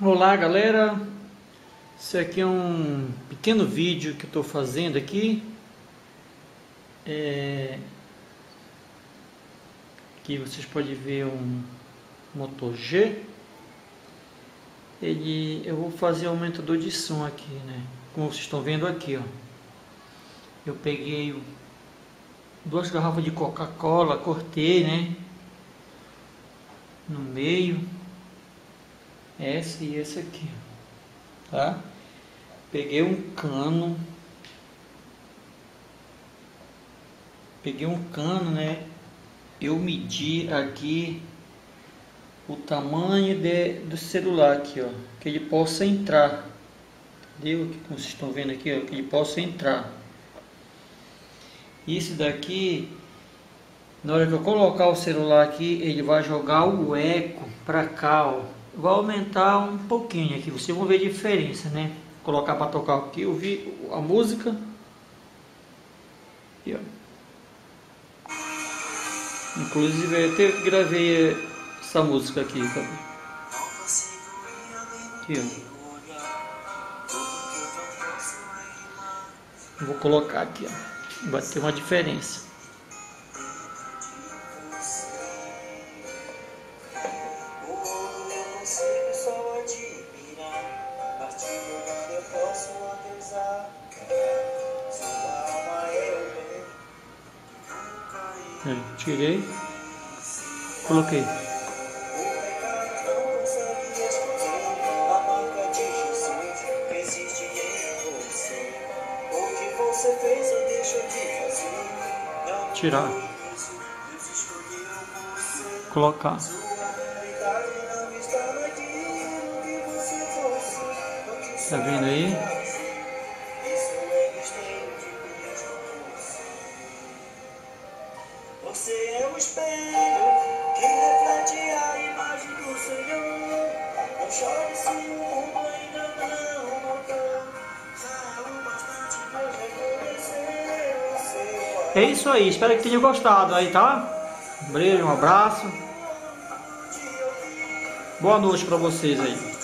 Olá galera, esse aqui é um pequeno vídeo que eu estou fazendo aqui. Aqui vocês podem ver um Moto G. Eu vou fazer aumentador de som aqui, né? Como vocês estão vendo aqui, ó. Eu peguei duas garrafas de Coca-Cola, cortei, né? No meio. Essa e essa aqui, tá? Peguei um cano, né? Eu medi aqui o tamanho do celular aqui, ó, que ele possa entrar, entendeu? Como vocês estão vendo aqui, ó, que ele possa entrar. Isso daqui, na hora que eu colocar o celular aqui, ele vai jogar o eco para cá, ó. Vai aumentar um pouquinho aqui, vocês vão ver a diferença, né? Vou colocar para tocar aqui, ouvir a música. Aqui, ó. Inclusive eu até gravei essa música aqui, tá? Aqui, ó. Vou colocar aqui, ó. Vai ter uma diferença. Tirei, coloquei. Tirar, colocar. Tá vendo aí? Você é um espelho que reflete a imagem do Senhor. Não chore se o mundo ainda não voltou. Saiu bastante pra reconhecer o seu. É isso aí, espero que tenham gostado aí, tá? Um beijo, um abraço. Boa noite pra vocês aí.